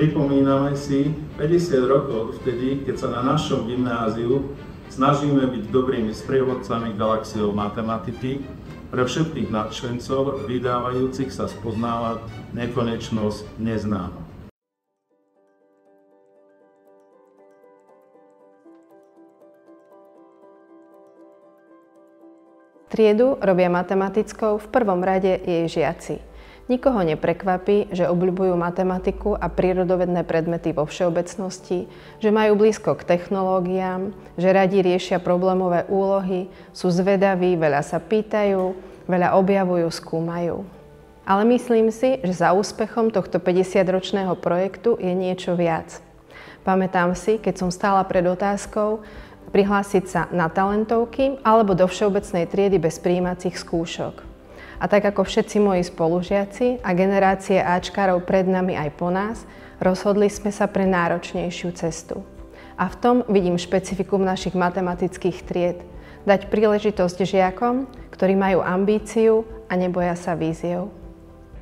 Pripomíname si 50 rokov vtedy, keď sa na našom gymnáziu snažíme byť dobrými sprievodcami galaxiou matematiky pre všetkých nadšencov vydávajúcich sa spoznávať nekonečnosť neznáma. Triedu robia matematickou v prvom rade jej žiaci. Nikoho neprekvapí, že obľúbujú matematiku a prírodovedné predmety vo všeobecnosti, že majú blízko k technológiám, že radi riešia problémové úlohy, sú zvedaví, veľa sa pýtajú, veľa objavujú, skúmajú. Ale myslím si, že za úspechom tohto 50-ročného projektu je niečo viac. Pamätám si, keď som stála pred otázkou, prihlásiť sa na talentovky alebo do všeobecnej triedy bez prijímacích skúšok. A tak ako všetci moji spolužiaci a generácie áčkarov pred nami aj po nás, rozhodli sme sa pre náročnejšiu cestu. A v tom vidím špecifikum našich matematických tried. Dať príležitosť žiakom, ktorí majú ambíciu a neboja sa víziou.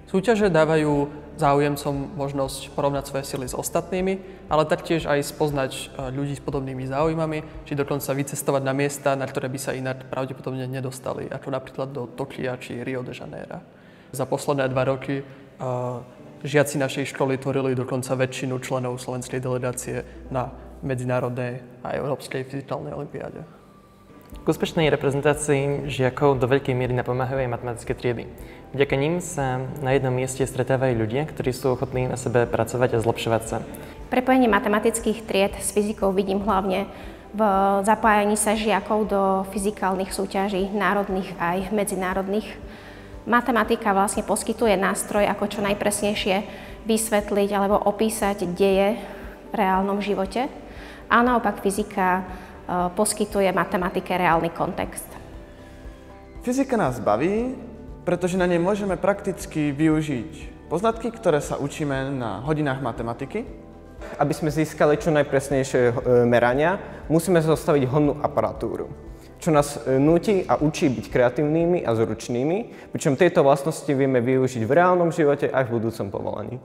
Súťaže dávajú záujemcom možnosť porovnať svoje sily s ostatnými, ale taktiež aj spoznať ľudí s podobnými záujmami, či dokonca vycestovať na miesta, na ktoré by sa inak pravdepodobne nedostali, ako napríklad do Tokia či Rio de Janeiro. Za posledné 2 roky žiaci našej školy tvorili dokonca väčšinu členov slovenskej delegácie na medzinárodnej a európskej fyzikálnej olympiáde. K úspešnej reprezentácii žiakov do veľkej miery napomáhajú aj matematické triedy. Vďaka nim sa na jednom mieste stretávajú ľudia, ktorí sú ochotní na sebe pracovať a zlepšovať sa. Prepojenie matematických tried s fyzikou vidím hlavne v zapájaní sa žiakov do fyzikálnych súťaží, národných aj medzinárodných. Matematika vlastne poskytuje nástroj, ako čo najpresnejšie vysvetliť alebo opísať deje v reálnom živote. A naopak fyzika poskytuje matematike reálny kontext. Fyzika nás baví, pretože na nej môžeme prakticky využiť poznatky, ktoré sa učíme na hodinách matematiky. Aby sme získali čo najpresnejšie merania, musíme zostaviť hodnú aparatúru, čo nás núti a učí byť kreatívnymi a zručnými, pričom tieto vlastnosti vieme využiť v reálnom živote aj v budúcom povolaní.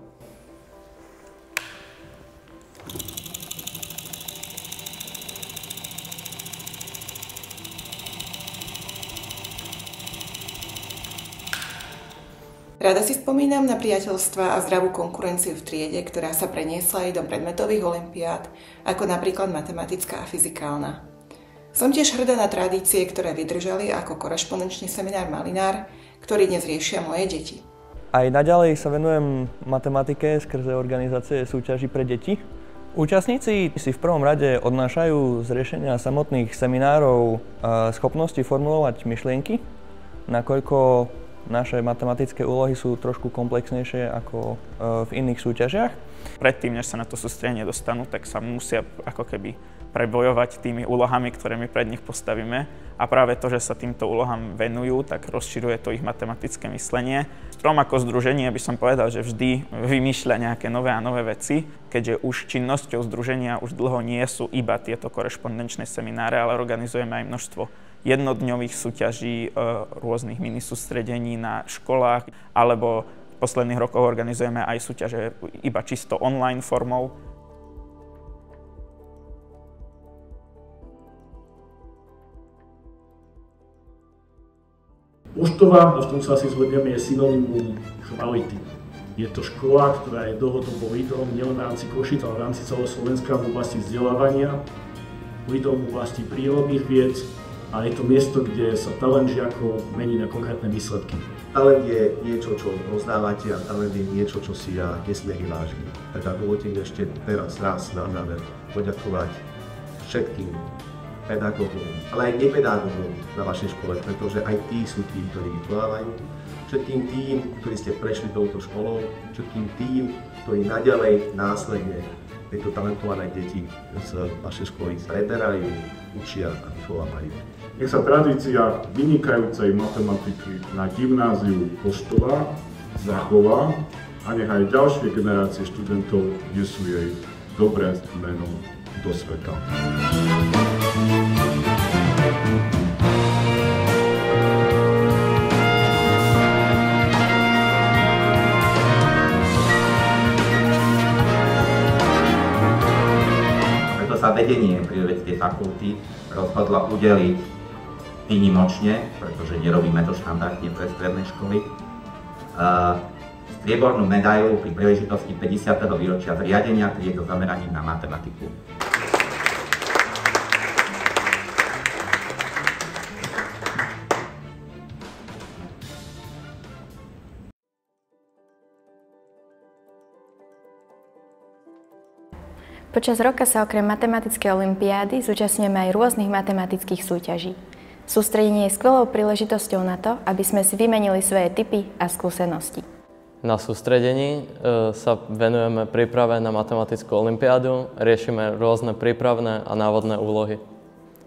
Rada si spomínam na priateľstvá a zdravú konkurenciu v triede, ktorá sa preniesla aj do predmetových olympiád, ako napríklad matematická a fyzikálna. Som tiež hrdá na tradície, ktoré vydržali ako korešpondenčný seminár Malinár, ktorý dnes riešia moje deti. Aj naďalej sa venujem matematike skrze organizácie súťaží pre deti. Účastníci si v prvom rade odnášajú z riešenia samotných seminárov schopnosti formulovať myšlienky, nakoľko naše matematické úlohy sú trošku komplexnejšie ako v iných súťažiach. Predtým, než sa na to sústredenie dostanú, tak sa musia ako keby prebojovať tými úlohami, ktoré my pred nich postavíme. A práve to, že sa týmto úlohám venujú, tak rozširuje to ich matematické myslenie. Strom ako združenie by som povedal, že vždy vymýšľa nejaké nové a nové veci, keďže už činnosťou združenia už dlho nie sú iba tieto korešpondenčné semináre, ale organizujeme aj množstvo jednodňových súťaží, rôznych minisústredení na školách, alebo v posledných rokoch organizujeme aj súťaže iba čisto online formou. Poštová, a v tom sa asi zhodneme, je synonymum kvality. Je to škola, ktorá je dlhodobo lídrom nielen v rámci Košíc, ale v rámci celého Slovenska v oblasti vzdelávania, lídrom v oblasti prírodných vied, a je to miesto, kde sa talent žiakov mení na konkrétne výsledky. Talent je niečo, čo rozdávate, a talent je niečo, čo si ja nesmierne vážim. Teda dovolte mi ešte teraz raz na záver poďakovať všetkým pedagógom, ale aj nepedagógom na vašej škole, pretože aj tí sú tí, ktorí vychovávajú. Všetkým tým, ktorí ste prešli touto školou, všetkým tým, ktorí naďalej následne tieto talentované deti z vašej školy preberajú, učia a vychovávajú. Nech sa tradícia vynikajúcej matematiky na gymnáziu Poštová zachová a nech aj ďalšie generácie študentov nesú jej dobré meno do sveta. vedenie Prírodovedeckej fakulty rozhodlo udeliť výnimočne, pretože nerobíme to štandardne pre stredné školy, striebornú medailu pri príležitosti 50. výročia zriadenia tried so zameraním na matematiku. Počas roka sa okrem matematickej olympiády zúčastňujeme aj rôznych matematických súťaží. Sústredenie je skvelou príležitosťou na to, aby sme si vymenili svoje tipy a skúsenosti. Na sústredení sa venujeme príprave na matematickú olympiádu, riešime rôzne prípravné a návodné úlohy.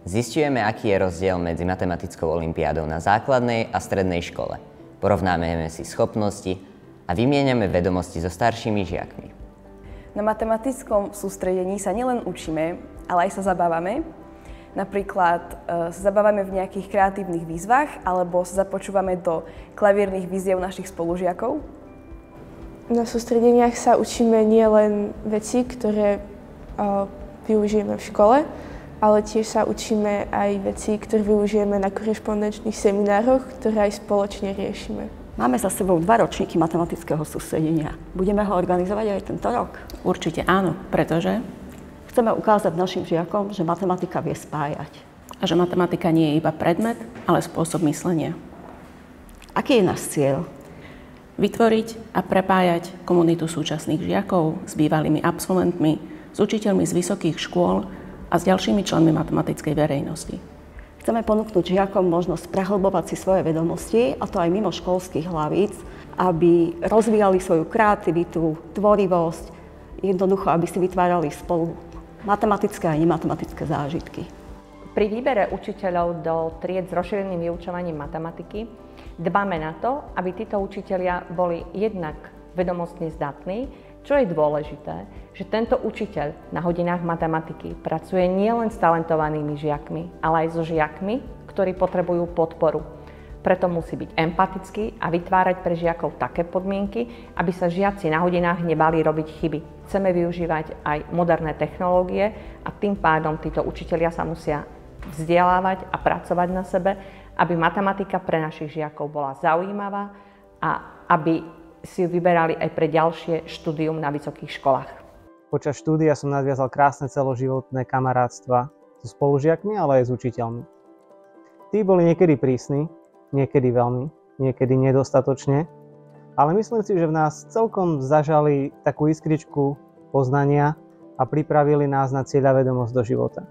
Zisťujeme, aký je rozdiel medzi matematickou olympiádou na základnej a strednej škole. Porovnáme si schopnosti a vymieňame vedomosti so staršími žiakmi. Na matematickom sústredení sa nielen učíme, ale aj sa zabávame. Napríklad sa zabávame v nejakých kreatívnych výzvach alebo sa započúvame do klavírnych víziev našich spolužiakov. Na sústredeniach sa učíme nielen veci, ktoré využijeme v škole, ale tiež sa učíme aj veci, ktoré využijeme na korešpondenčných seminároch, ktoré aj spoločne riešime. Máme za sebou 2 ročníky matematického sústredenia. Budeme ho organizovať aj tento rok? Určite áno, pretože chceme ukázať našim žiakom, že matematika vie spájať. A že matematika nie je iba predmet, ale spôsob myslenia. Aký je náš cieľ? Vytvoriť a prepájať komunitu súčasných žiakov s bývalými absolventmi, s učiteľmi z vysokých škôl a s ďalšími členmi matematickej verejnosti. Chceme ponúknuť žiakom možnosť prehlbovať si svoje vedomosti, a to aj mimo školských hlavíc, aby rozvíjali svoju kreativitu, tvorivosť, jednoducho, aby si vytvárali spolu matematické a nematematické zážitky. Pri výbere učiteľov do tried s rozšíreným vyučovaním matematiky dbáme na to, aby títo učitelia boli jednak vedomostne zdatní, čo je dôležité, že tento učiteľ na hodinách matematiky pracuje nielen s talentovanými žiakmi, ale aj so žiakmi, ktorí potrebujú podporu. Preto musí byť empatický a vytvárať pre žiakov také podmienky, aby sa žiaci na hodinách nebali robiť chyby. Chceme využívať aj moderné technológie a tým pádom títo učitelia sa musia vzdelávať a pracovať na sebe, aby matematika pre našich žiakov bola zaujímavá a aby si ju vyberali aj pre ďalšie štúdium na vysokých školách. Počas štúdia som nadviazal krásne celoživotné kamarátstva so spolužiakmi, ale aj s učiteľmi. Tí boli niekedy prísni, niekedy veľmi, niekedy nedostatočne, ale myslím si, že v nás celkom zažali takú iskričku poznania a pripravili nás na cieľavedomosť do života.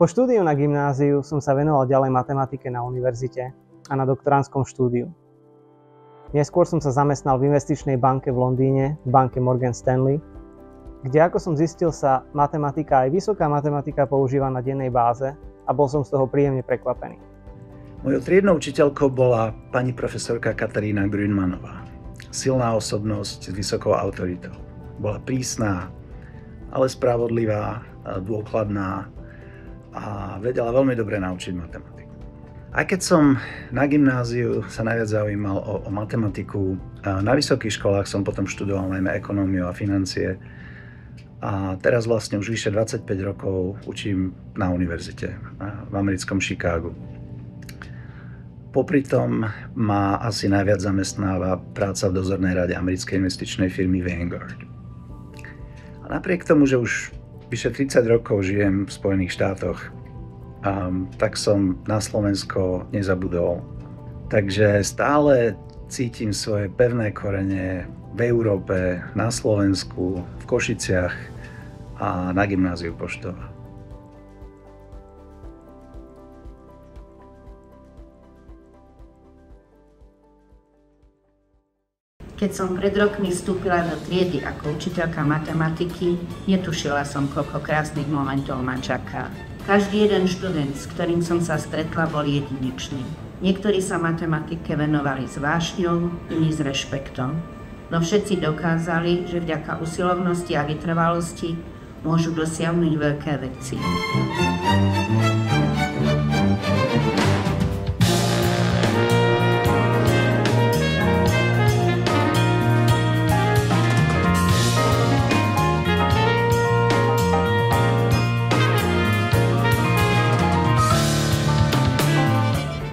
Po štúdiu na gymnáziu som sa venoval ďalej matematike na univerzite a na doktorandskom štúdiu. Neskôr som sa zamestnal v investičnej banke v Londýne, v banke Morgan Stanley, kde, ako som zistil, sa matematika, aj vysoká matematika používa na dennej báze a bol som z toho príjemne prekvapený. Mojou triednou učiteľkou bola pani profesorka Katarína Grünmanová. Silná osobnosť s vysokou autoritou. Bola prísna, ale spravodlivá, dôkladná a vedela veľmi dobre naučiť matematiku. Aj keď som na gymnáziu sa najviac zaujímal o matematiku, na vysokých školách som potom študoval najmä ekonómiu a financie a teraz vlastne už vyše 25 rokov učím na univerzite v americkom Chicagu. Popri tom ma asi najviac zamestnáva práca v dozornej rade americkej investičnej firmy Vanguard. A napriek tomu, že už vyše 30 rokov žijem v Spojených štátoch, tak som na Slovensko nezabudol. Takže stále cítim svoje pevné korene v Európe, na Slovensku, v Košiciach a na gymnáziu Poštova. Keď som pred rokmi vstúpila do triedy ako učiteľka matematiky, netušila som, koľko krásnych momentov ma čaká. Každý jeden študent, s ktorým som sa stretla, bol jedinečný. Niektorí sa matematike venovali s vášňou, iní s rešpektom. No všetci dokázali, že vďaka usilovnosti a vytrvalosti môžu dosiahnuť veľké veci.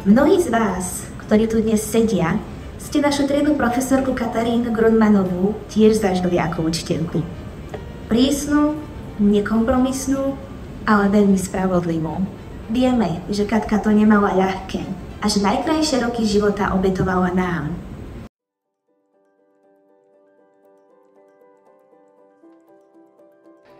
Mnohí z vás, ktorí tu dnes sedia, ste našu triednu profesorku Katarínu Grundmanovú tiež zažili ako učiteľku. Prísnu, nekompromisnú, ale veľmi spravodlivú. Vieme, že Katka to nemala ľahké a že najkrajšie roky života obetovala nám.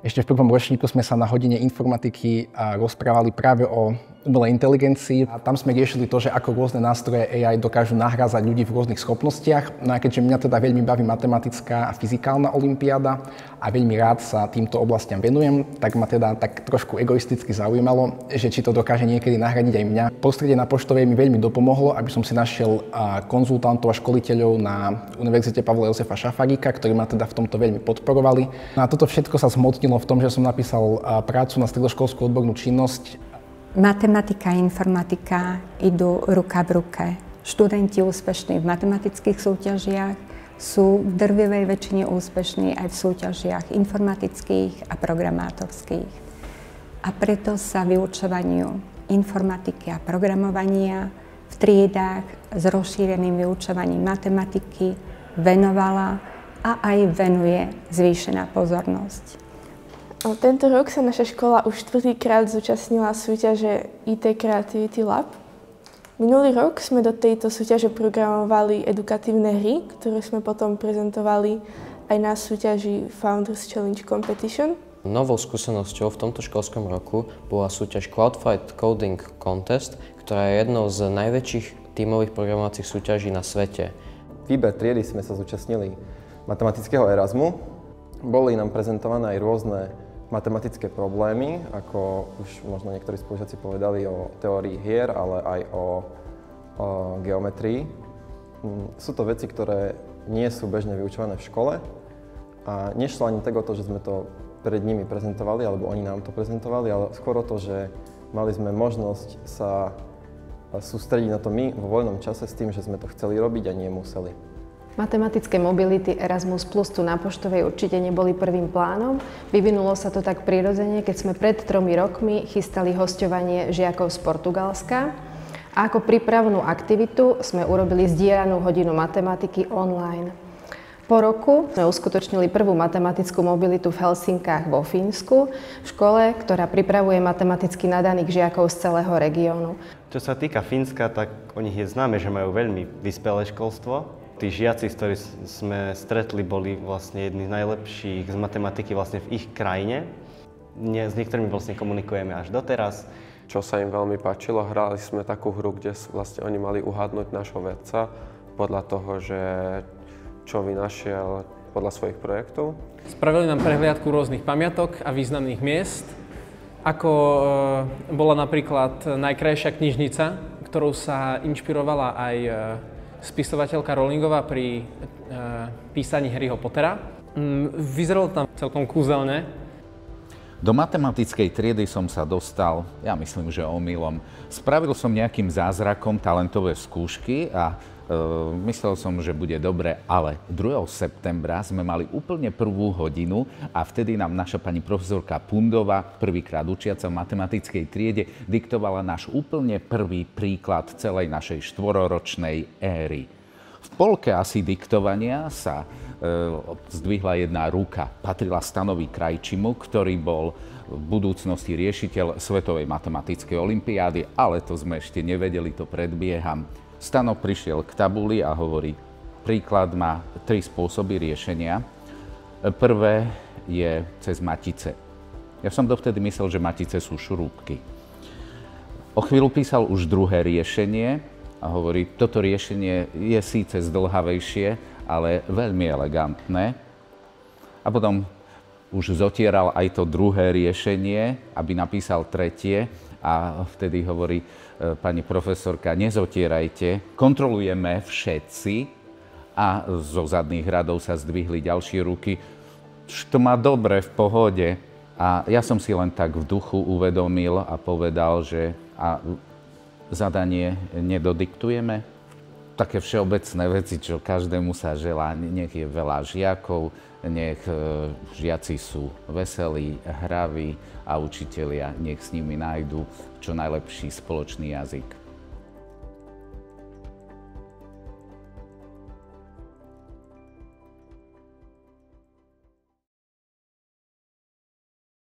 Ešte v prvom ročníku sme sa na hodine informatiky rozprávali práve o umelej inteligencii a tam sme riešili to, že ako rôzne nástroje AI dokážu nahrázať ľudí v rôznych schopnostiach. No a keďže mňa teda veľmi baví matematická a fyzikálna olympiáda a veľmi rád sa týmto oblastiam venujem, tak ma teda tak trošku egoisticky zaujímalo, že či to dokáže niekedy nahradiť aj mňa. Prostredie na Poštovej mi veľmi dopomohlo, aby som si našiel konzultantov a školiteľov na Univerzite Pavla Jozefa Šafárika, ktorí ma teda v tomto veľmi podporovali. No a toto všetko sa zhmotnilo v tom, že som napísal prácu na stredoškolskú odbornú činnosť. Matematika a informatika idú ruka v ruke. Študenti úspešní v matematických súťažiach sú v drvivej väčšine úspešní aj v súťažiach informatických a programátorských. A preto sa vyučovaniu informatiky a programovania v triedách s rozšíreným vyučovaním matematiky venovala a aj venuje zvýšená pozornosť. Tento rok sa naša škola už 4-krát zúčastnila súťaže IT Creativity Lab. Minulý rok sme do tejto súťaže programovali edukatívne hry, ktoré sme potom prezentovali aj na súťaži Founders Challenge Competition. Novou skúsenosťou v tomto školskom roku bola súťaž Cloudfight Coding Contest, ktorá je jednou z najväčších tímových programovacích súťaží na svete. Výber triedy sme sa zúčastnili matematického Erasmu. Boli nám prezentované aj rôzne matematické problémy, ako už možno niektorí spolužiaci povedali o teórii hier, ale aj o geometrii. Sú to veci, ktoré nie sú bežne vyučované v škole a nešlo ani tak o to, že sme to pred nimi prezentovali, alebo oni nám to prezentovali, ale skôr o to, že mali sme možnosť sa sústrediť na to my vo voľnom čase s tým, že sme to chceli robiť a nie museli. Matematické mobility Erasmus Plus tu na Poštovej určite neboli prvým plánom. Vyvinulo sa to tak prirodzene, keď sme pred 3 rokmi chystali hosťovanie žiakov z Portugalska. A ako prípravnú aktivitu sme urobili zdieľanú hodinu matematiky online. Po roku sme uskutočnili prvú matematickú mobilitu v Helsinkách vo Fínsku, v škole, ktorá pripravuje matematicky nadaných žiakov z celého regiónu. Čo sa týka Fínska, tak o nich je známe, že majú veľmi vyspelé školstvo. Tí žiaci, s ktorými sme stretli, boli vlastne jedni z najlepších z matematiky vlastne v ich krajine. S niektorými vlastne komunikujeme až doteraz. Čo sa im veľmi páčilo, hrali sme takú hru, kde vlastne oni mali uhádnuť našho vedca podľa toho, že čo vynašiel podľa svojich projektov. Spravili nám prehliadku rôznych pamiatok a významných miest, ako bola napríklad najkrajšia knižnica, ktorou sa inšpirovala aj spisovateľka Rowlingová pri písaní Harryho Pottera. Vyzeralo tam celkom kúzelne. Do matematickej triedy som sa dostal, ja myslím, že omylom. Spravil som nejakým zázrakom talentové skúšky a myslel som, že bude dobre, ale 2. septembra sme mali úplne prvú hodinu a vtedy nám naša pani profesorka Pundová, prvýkrát učiaca v matematickej triede, diktovala náš úplne prvý príklad celej našej 4-ročnej éry. V polke asi diktovania sa zdvihla jedna ruka. Patrila Stanovi Krajčimu, ktorý bol v budúcnosti riešiteľ Svetovej matematickej olympiády, ale to sme ešte nevedeli, to predbieham. Stano prišiel k tabuli a hovorí, príklad má 3 spôsoby riešenia. Prvé je cez matice. Ja som dovtedy myslel, že matice sú šrúbky. O chvíľu písal už druhé riešenie a hovorí, toto riešenie je síce zdĺhavejšie, ale veľmi elegantné. A potom už zotieral aj to druhé riešenie, aby napísal tretie a vtedy hovorí, pani profesorka, nezotierajte, kontrolujeme všetci a zo zadných radov sa zdvihli ďalšie ruky. To má dobre, v pohode. A ja som si len tak v duchu uvedomil a povedal, že zadanie nedodiktujeme. Také všeobecné veci, čo každému sa želá, nech je veľa žiakov, nech žiaci sú veselí, hraví a učitelia nech s nimi nájdu čo najlepší spoločný jazyk.